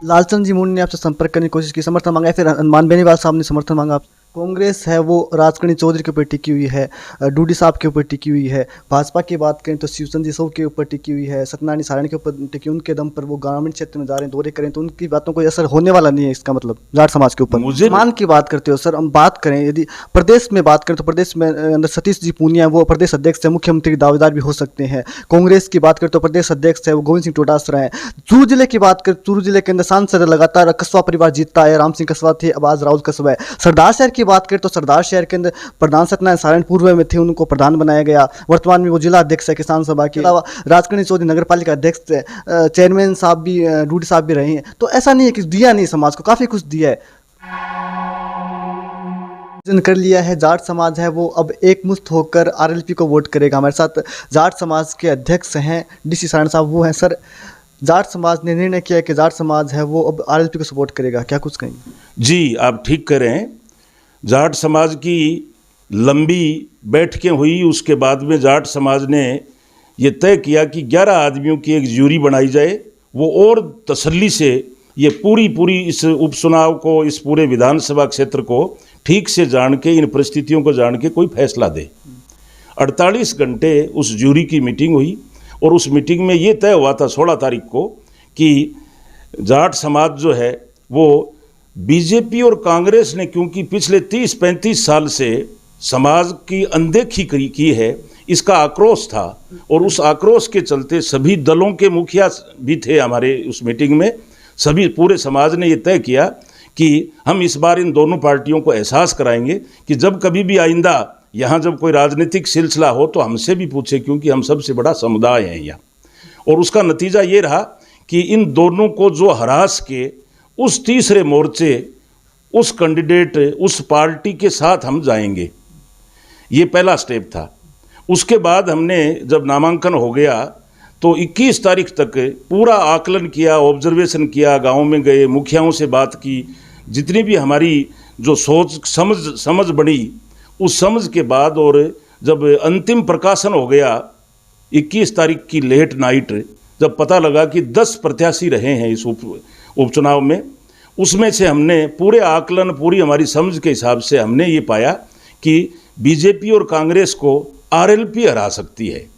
लालचंद जी मुंडे ने आपसे संपर्क करने की कोशिश की, समर्थन मांगा, या फिर हनुमान बेनीवाल साहब ने समर्थन मांगा आप? कांग्रेस है वो राजकर्णी चौधरी के ऊपर टिकी हुई है, डूडी साहब के ऊपर टिकी हुई है। भाजपा की बात करें तो शिवचंद जी के ऊपर टिकी हुई है, सत्यनारायण सारण के ऊपर टिकी, उनके दम पर वो ग्रामीण क्षेत्र में जा रहे हैं, दौरे करें तो उनकी बातों को असर होने वाला नहीं है। इसका मतलब जाट समाज के ऊपर मुझे मान की बात करते हो सर, हम बात करें यदि प्रदेश में बात करें तो प्रदेश में अंदर सतीश जी पूनिया वो प्रदेश अध्यक्ष है, मुख्यमंत्री दावेदार भी हो सकते हैं। कांग्रेस की बात करें तो प्रदेश अध्यक्ष है वो गोविंद सिंह डोटासरा है। चूरू जिले की बात करें, चूरू जिले के अंदर सांसद लगातार कस्बा परिवार जीतता है, राम सिंह कस्बा थे, अब आज राहुल कस्बा है। सरदार शहर की बात करें तो सरदार शहर के अंदर प्रधान सत्यनारायण सारण पूर्व में थे, उनको प्रधान बनाया गया, वर्तमान में वो जिला अध्यक्ष है किसान सभा के अलावा। राजकर्णी चौधरी नगर पालिका अध्यक्ष है, चेयरमैन साहब भी डूडी साहब भी रहे हैं। तो ऐसा नहीं है कि दिया नहीं, समाज को काफी कुछ दिया है, कर लिया है। जाट समाज है वो अब एकमुश्त होकर आरएलपी को वोट करेगा। हमारे साथ जाट समाज के अध्यक्ष हैं डीसी सारण साहब, वो हैं। सर, जाट समाज ने निर्णय किया कि जाट समाज है वो अब आरएलपी को सपोर्ट करेगा, क्या कुछ कहेंगे? जी, आप ठीक कह रहे हैं। जाट समाज की लंबी बैठकें हुई, उसके बाद में जाट समाज ने ये तय किया कि 11 आदमियों की एक ज्यूरी बनाई जाए, वो और तसल्ली से ये पूरी इस उपचुनाव को, इस पूरे विधानसभा क्षेत्र को ठीक से जान के, इन परिस्थितियों को जान के कोई फैसला दे। 48 घंटे उस ज्यूरी की मीटिंग हुई और उस मीटिंग में ये तय हुआ था 16 तारीख को कि जाट समाज जो है वो बीजेपी और कांग्रेस ने, क्योंकि पिछले 30-35 साल से समाज की अनदेखी की है, इसका आक्रोश था और उस आक्रोश के चलते सभी दलों के मुखिया भी थे हमारे उस मीटिंग में। सभी पूरे समाज ने ये तय किया कि हम इस बार इन दोनों पार्टियों को एहसास कराएंगे कि जब कभी भी आइंदा यहाँ जब कोई राजनीतिक सिलसिला हो तो हमसे भी पूछे, क्योंकि हम सबसे बड़ा समुदाय हैं यहाँ। और उसका नतीजा ये रहा कि इन दोनों को जो हरास के उस तीसरे मोर्चे, उस कैंडिडेट, उस पार्टी के साथ हम जाएंगे, ये पहला स्टेप था। उसके बाद हमने जब नामांकन हो गया तो 21 तारीख तक पूरा आकलन किया, ऑब्जर्वेशन किया, गाँव में गए, मुखियाओं से बात की, जितनी भी हमारी जो सोच समझ बनी, उस समझ के बाद और जब अंतिम प्रकाशन हो गया 21 तारीख की लेट नाइट, जब पता लगा कि 10 प्रत्याशी रहे हैं इस उपचुनाव में, उसमें से हमने पूरे आकलन, पूरी हमारी समझ के हिसाब से हमने ये पाया कि बीजेपी और कांग्रेस को आरएलपी हरा सकती है।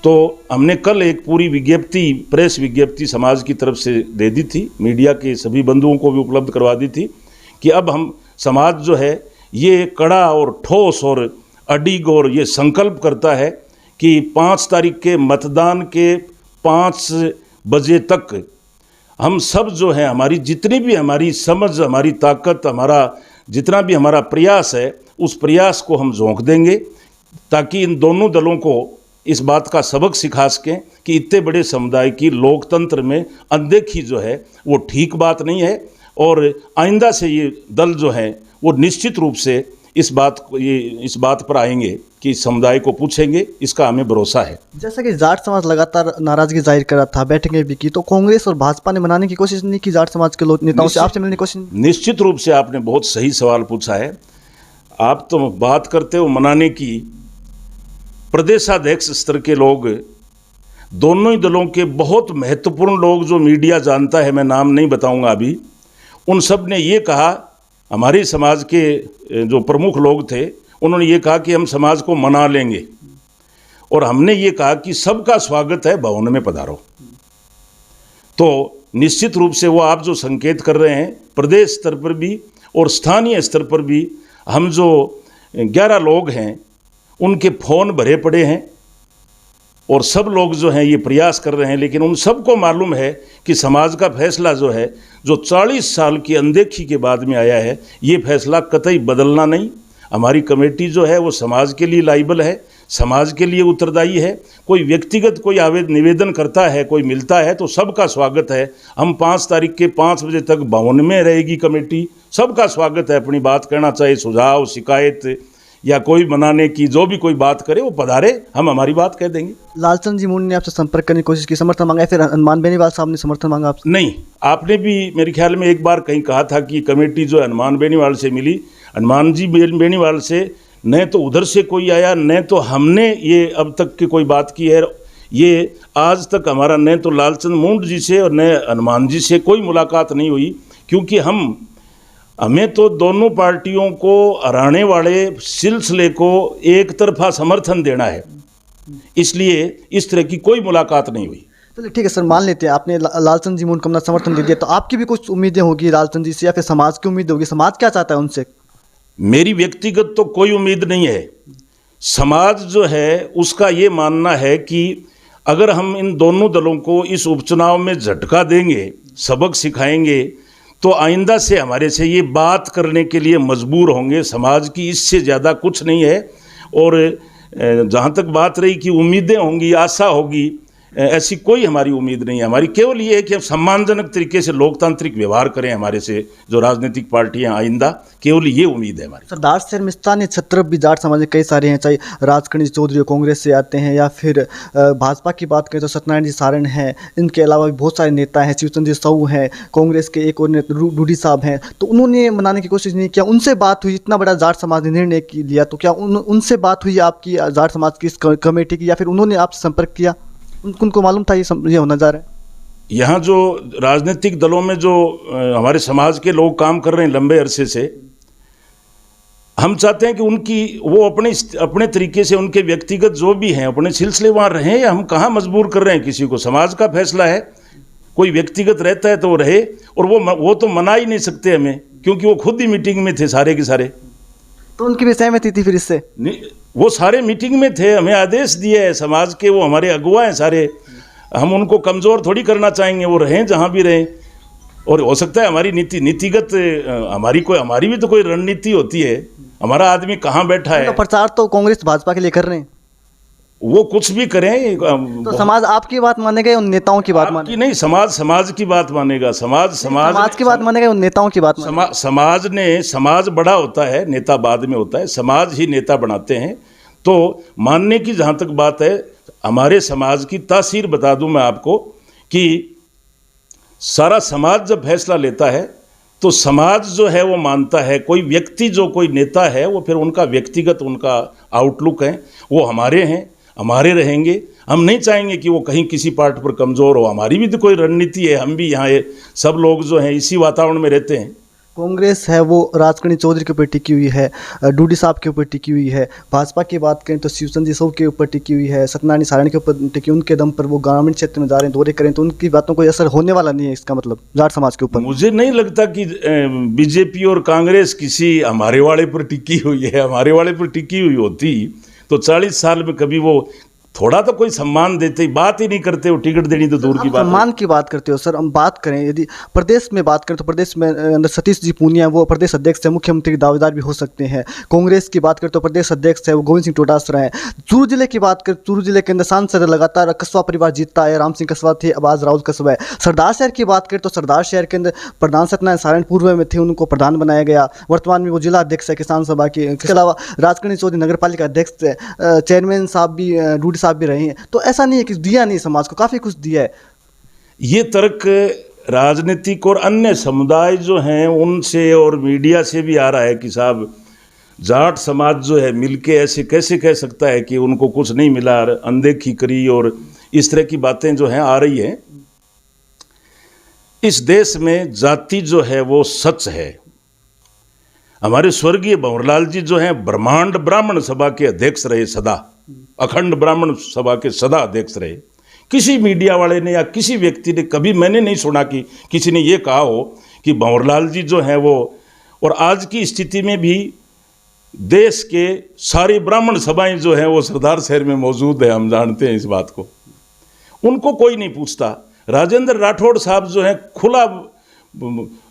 तो हमने कल एक पूरी विज्ञप्ति, प्रेस विज्ञप्ति समाज की तरफ से दे दी थी, मीडिया के सभी बंधुओं को भी उपलब्ध करवा दी थी कि अब हम समाज जो है ये कड़ा और ठोस और अडिग और ये संकल्प करता है कि 5 तारीख के मतदान के 5 बजे तक हम सब जो है, हमारी जितनी भी हमारी समझ, हमारी ताकत, हमारा जितना भी हमारा प्रयास है, उस प्रयास को हम झोंक देंगे ताकि इन दोनों दलों को इस बात का सबक सिखा सकें कि इतने बड़े समुदाय की लोकतंत्र में अनदेखी जो है वो ठीक बात नहीं है। और आइंदा से ये दल जो है वो निश्चित रूप से इस बात पर आएंगे कि समुदाय को पूछेंगे, इसका हमें भरोसा है। जैसा कि जाट समाज लगातार नाराजगी जाहिर कर रहा था, बैठकें भी की, तो कांग्रेस और भाजपा ने मनाने की कोशिश नहीं की जाट समाज के लोग नेताओं से, आपसे मिलने की कोशिश? निश्चित रूप से आपने बहुत सही सवाल पूछा है। आप तो बात करते हो मनाने की, प्रदेशाध्यक्ष स्तर के लोग, दोनों ही दलों के बहुत महत्वपूर्ण लोग जो मीडिया जानता है, मैं नाम नहीं बताऊंगा अभी, उन सब ने ये कहा, हमारे समाज के जो प्रमुख लोग थे उन्होंने ये कहा कि हम समाज को मना लेंगे, और हमने ये कहा कि सबका स्वागत है, भवन में पधारो। तो निश्चित रूप से वो आप जो संकेत कर रहे हैं, प्रदेश स्तर पर भी और स्थानीय स्तर पर भी हम जो 11 लोग हैं उनके फ़ोन भरे पड़े हैं और सब लोग जो हैं ये प्रयास कर रहे हैं, लेकिन उन सबको मालूम है कि समाज का फैसला जो है, जो 40 साल की अनदेखी के बाद में आया है, ये फैसला कतई बदलना नहीं। हमारी कमेटी जो है वो समाज के लिए लाइबल है, समाज के लिए उत्तरदायी है। कोई व्यक्तिगत कोई निवेदन करता है, कोई मिलता है तो सबका स्वागत है। हम 5 तारीख के 5 बजे तक भवन में रहेगी कमेटी, सबका स्वागत है। अपनी बात कहना चाहे, सुझाव, शिकायत या कोई मनाने की, जो भी कोई बात करे वो पधारे, हम हमारी बात कह देंगे। लालचंद जी मुंडे ने आपसे संपर्क करने की कोशिश की, समर्थन मांगा, या फिर हनुमान बेनीवाल साहब ने समर्थन मांगा आपसे? नहीं, आपने भी मेरे ख्याल में एक बार कहीं कहा था कि कमेटी जो हनुमान बेनीवाल से मिली। हनुमान जी बेनीवाल से न तो उधर से कोई आया, न तो हमने ये अब तक की कोई बात की है। ये आज तक हमारा न तो लालचंद मूंड जी से और न हनुमान जी से कोई मुलाकात नहीं हुई, क्योंकि हमें तो दोनों पार्टियों को हराने वाले सिलसिले को एक तरफा समर्थन देना है, इसलिए इस तरह की कोई मुलाकात नहीं हुई। चलिए ठीक है सर, मान लेते हैं आपने लालचंद जी मूंड को अपना समर्थन दे दिया, तो आपकी भी कुछ उम्मीदें होगी लालचंद जी से, या फिर समाज की उम्मीद होगी? समाज क्या चाहता है उनसे? मेरी व्यक्तिगत तो कोई उम्मीद नहीं है। समाज जो है उसका ये मानना है कि अगर हम इन दोनों दलों को इस उपचुनाव में झटका देंगे, सबक सिखाएंगे, तो आइंदा से हमारे से ये बात करने के लिए मजबूर होंगे। समाज की इससे ज़्यादा कुछ नहीं है। और जहाँ तक बात रही कि उम्मीदें होंगी, आशा होगी, ऐसी कोई हमारी उम्मीद नहीं है। हमारी केवल ये है कि हम सम्मानजनक तरीके से लोकतांत्रिक व्यवहार करें हमारे से जो राजनीतिक पार्टियां आइंदा, केवल ये उम्मीद है हमारी। सरदार शहर में स्थानीय छत्र भी जाट समाज के कई सारे हैं, चाहे राजकर्ण जी चौधरी कांग्रेस से आते हैं, या फिर भाजपा की बात करें तो सत्यनारायण जी सारण हैं, इनके अलावा भी बहुत सारे नेता हैं, शिवचंद्र जी साहू हैं, कांग्रेस के एक और नेता डूडी साहब हैं। तो उन्होंने मनाने की कोशिश नहीं किया, उनसे बात हुई? इतना बड़ा जाट समाज ने निर्णय लिया, तो क्या उनसे बात हुई आपकी जाट समाज की इस कमेटी की, या फिर उन्होंने आपसे संपर्क किया? उनको मालूम था ये होना जा रहा है? यहाँ जो राजनीतिक दलों में जो हमारे समाज के लोग काम कर रहे हैं लंबे अरसे से, हम चाहते हैं कि वो अपने तरीके से उनके व्यक्तिगत जो भी हैं अपने सिलसिले वहाँ रहें। या हम कहाँ मजबूर कर रहे हैं किसी को? समाज का फैसला है, कोई व्यक्तिगत रहता है तो वो रहे। और वो तो मना ही नहीं सकते हमें, क्योंकि वो खुद ही मीटिंग में थे सारे के सारे। तो उनकी भी सहमति थी फिर इससे? वो सारे मीटिंग में थे, हमें आदेश दिए है समाज के, वो हमारे अगुआ हैं सारे। हम उनको कमज़ोर थोड़ी करना चाहेंगे, वो रहें जहाँ भी रहें। और हो सकता है हमारी नीतिगत हमारी भी तो कोई रणनीति होती है, हमारा आदमी कहाँ बैठा है। प्रचार तो कांग्रेस भाजपा के लिए कर रहे हैं, वो कुछ भी करें। तो समाज आपकी बात मानेगा या उन नेताओं की बात मानेगा? नहीं, समाज की बात मानेगा। समाज की बात मानेगा, उन नेताओं की बात मानेगा? समाज बड़ा होता है, नेता बाद में होता है, समाज ही नेता बनाते हैं। तो मानने की जहाँ तक बात है, हमारे समाज की तासीर बता दूं मैं आपको कि सारा समाज जब फैसला लेता है तो समाज जो है वो मानता है। कोई व्यक्ति जो कोई नेता है वो फिर उनका व्यक्तिगत उनका आउटलुक है, वो हमारे हैं, हमारे रहेंगे। हम नहीं चाहेंगे कि वो कहीं किसी पार्ट पर कमज़ोर हो। हमारी भी तो कोई रणनीति है, हम भी यहाँ सब लोग जो हैं इसी वातावरण में रहते हैं। कांग्रेस है वो राजकर्ण चौधरी के ऊपर टिकी हुई है, डूडी साहब के ऊपर टिकी हुई है। भाजपा की बात करें तो शिवचंद्र जी साहू के ऊपर टिकी हुई है, सत्यनारायण सारण के ऊपर टिकी। उनके दम पर वो ग्रामीण क्षेत्र में जा रहे हैं, दौरे करें, तो उनकी बातों को असर होने वाला नहीं है इसका मतलब जाट समाज के ऊपर। मुझे नहीं लगता कि बीजेपी और कांग्रेस किसी हमारे वाले पर टिकी हुई है। हमारे वाले पर टिकी हुई होती तो 40 साल में कभी वो थोड़ा तो कोई सम्मान देते, बात ही नहीं करते। वो टिकट देनी तो दूर की बात। सम्मान की बात करते हो सर, हम बात करें यदि प्रदेश में बात करें तो प्रदेश में अंदर सतीश जी पूनिया वो प्रदेश अध्यक्ष है, मुख्यमंत्री दावेदार भी हो सकते हैं। कांग्रेस की बात करें तो प्रदेश अध्यक्ष है वो गोविंद सिंह डोटासरा है। चूरू जिले की बात करें, चूरू जिले के अंदर सांसद लगातार कसवा परिवार जीतता है, राम सिंह कसवा थे, अब आज राहुल कसवा है। सरदार शहर की बात करें तो सरदार शहर के अंदर प्रधान सत्यनारायण सारण पूर्व में थे, उनको प्रधान बनाया गया, वर्तमान में वो जिला अध्यक्ष है किसान सभा के। इसके अलावा राजकर्ण चौधरी नगर पालिका अध्यक्ष है, चेयरमैन साहब भी डूडी साहब भी रहे हैं। तो ऐसा नहीं है कि दिया नहीं, समाज को काफ़ी कुछ दिया है। ये तर्क राजनीतिक और अन्य समुदाय जो हैं उनसे और मीडिया से भी आ रहा है कि साहब जाट समाज जो है मिलके ऐसे कैसे कह सकता है कि उनको कुछ नहीं मिला, अनदेखी करी, और इस तरह की बातें जो हैं आ रही हैं। इस देश में जाति जो है वो सच है। हमारे स्वर्गीय भंवरलाल जी जो हैं ब्रह्मांड ब्राह्मण सभा के अध्यक्ष रहे, सदा अखंड ब्राह्मण सभा के सदा अध्यक्ष रहे। किसी मीडिया वाले ने या किसी व्यक्ति ने कभी मैंने नहीं सुना कि किसी ने ये कहा हो कि भंवरलाल जी जो हैं वो, और आज की स्थिति में भी देश के सारी ब्राह्मण सभाएं जो हैं वो सरदार शहर में मौजूद है, हम जानते हैं इस बात को। उनको कोई नहीं पूछता। राजेंद्र राठौड़ साहब जो हैं खुला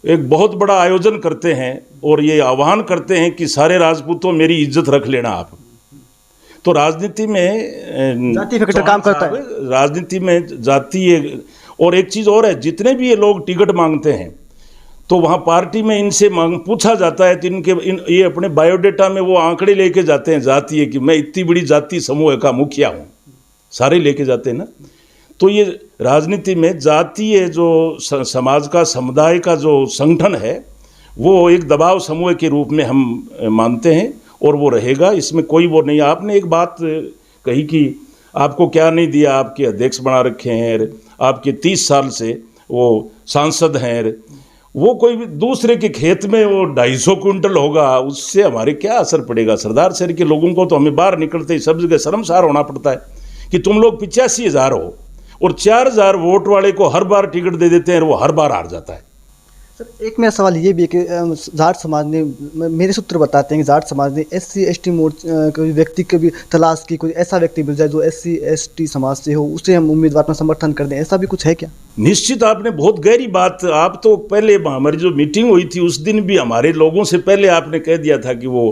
एक बहुत बड़ा आयोजन करते हैं और ये आह्वान करते हैं कि सारे राजपूतों मेरी इज्जत रख लेना आप। तो राजनीति में जाति फैक्टर काम करता है। राजनीति में जाति और एक चीज़ और है, जितने भी ये लोग टिकट मांगते हैं तो वहाँ पार्टी में इनसे पूछा जाता है तो ये अपने बायोडेटा में वो आंकड़े लेके जाते हैं जातीय कि मैं इतनी बड़ी जाति समूह का मुखिया हूँ, सारे लेके जाते हैं ना। तो ये राजनीति में जातीय जो समाज का समुदाय का जो संगठन है वो एक दबाव समूह के रूप में हम मानते हैं और वो रहेगा, इसमें कोई वो नहीं। आपने एक बात कही कि आपको क्या नहीं दिया, आपके अध्यक्ष बना रखे हैं, आपके 30 साल से वो सांसद हैं, वो कोई भी दूसरे के खेत में वो 250 क्विंटल होगा, उससे हमारे क्या असर पड़ेगा। सरदार शहर के लोगों को तो हमें बाहर निकलते ही सब जगह शर्मसार होना पड़ता है कि तुम लोग 85,000 हो और 4,000 वोट वाले को हर बार टिकट दे देते हैं और वो हर बार हार जाता है। सर एक मेरा सवाल ये भी है कि जाट समाज ने, मेरे सूत्र बताते हैं कि जाट समाज ने SC ST कोई व्यक्ति की भी तलाश की, कोई ऐसा व्यक्ति मिल जाए जो SC ST समाज से हो, उसे हम उम्मीदवार अपना समर्थन कर दें, ऐसा भी कुछ है क्या? निश्चित, आपने बहुत गहरी बात, आप तो पहले हमारी जो मीटिंग हुई थी उस दिन भी हमारे लोगों से पहले आपने कह दिया था कि वो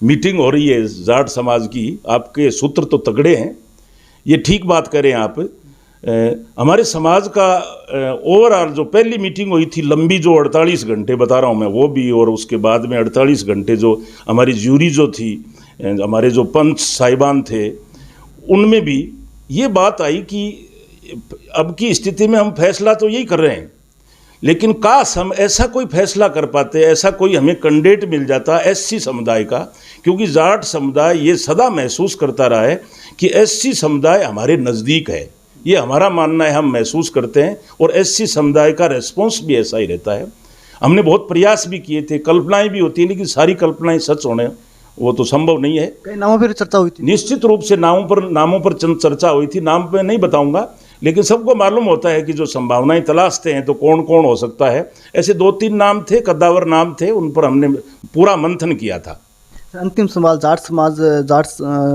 मीटिंग हो रही है जाट समाज की। आपके सूत्र तो तगड़े हैं, ये ठीक बात करें आप। हमारे समाज का ओवरऑल जो पहली मीटिंग हुई थी लंबी, जो 48 घंटे बता रहा हूँ मैं, वो भी, और उसके बाद में 48 घंटे जो हमारी ज्यूरी जो थी, हमारे जो पंच साहिबान थे, उनमें भी ये बात आई कि अब की स्थिति में हम फैसला तो यही कर रहे हैं, लेकिन काश हम ऐसा कोई फैसला कर पाते, ऐसा कोई हमें कैंडिडेट मिल जाता SC समुदाय का, क्योंकि जाट समुदाय ये सदा महसूस करता रहा है कि SC समुदाय हमारे नज़दीक है, ये हमारा मानना है, हम महसूस करते हैं, और SC समुदाय का रेस्पॉन्स भी ऐसा ही रहता है। हमने बहुत प्रयास भी किए थे, कल्पनाएं भी होती हैं, लेकिन सारी कल्पनाएं सच होने वो तो संभव नहीं है। कई नामों पर चर्चा हुई थी। निश्चित रूप से नामों पर चर्चा हुई थी, नाम पे नहीं बताऊंगा, लेकिन सबको मालूम होता है कि जो संभावनाएं तलाशते हैं तो कौन कौन हो सकता है। ऐसे 2-3 नाम थे, कद्दावर नाम थे, उन पर हमने पूरा मंथन किया था। अंतिम सवाल, जाट समाज जाट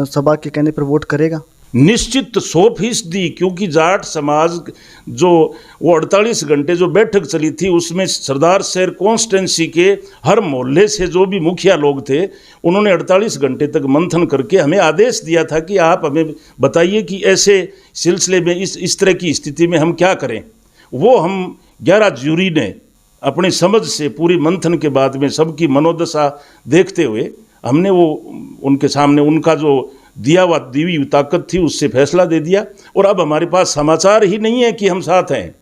सभा के कहने पर वोट करेगा? निश्चित 100%, क्योंकि जाट समाज जो वो 48 घंटे जो बैठक चली थी उसमें सरदार शहर कॉन्स्टिट्यूंसी के हर मोहल्ले से जो भी मुखिया लोग थे, उन्होंने 48 घंटे तक मंथन करके हमें आदेश दिया था कि आप हमें बताइए कि ऐसे सिलसिले में इस तरह की स्थिति में हम क्या करें। वो हम 11 ज्यूरी ने अपनी समझ से पूरी मंथन के बाद में सबकी मनोदशा देखते हुए हमने वो उनके सामने उनका जो दी हुई ताकत थी उससे फैसला दे दिया। और अब हमारे पास समाचार ही नहीं है कि हम साथ हैं,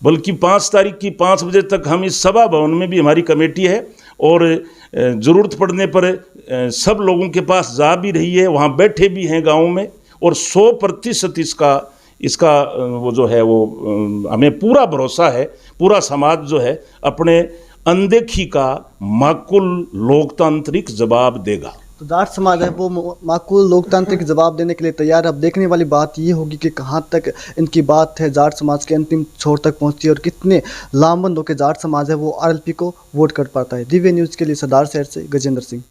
बल्कि 5 तारीख की 5 बजे तक हम इस सभा भवन में भी हमारी कमेटी है, और ज़रूरत पड़ने पर सब लोगों के पास जा भी रही है, वहाँ बैठे भी हैं गाँव में, और 100% इसका वो जो है वो हमें पूरा भरोसा है, पूरा समाज जो है अपने अनदेखी का माकूल लोकतांत्रिक जवाब देगा। तो जाट समाज है वो माकूल लोकतांत्रिक जवाब देने के लिए तैयार है। अब देखने वाली बात ये होगी कि कहाँ तक इनकी बात है जाट समाज के अंतिम छोर तक पहुँचती है, और कितने लामबंद होकर जाट समाज है वो RLP को वोट कर पाता है। दिव्य न्यूज़ के लिए सरदार शहर से गजेंद्र सिंह।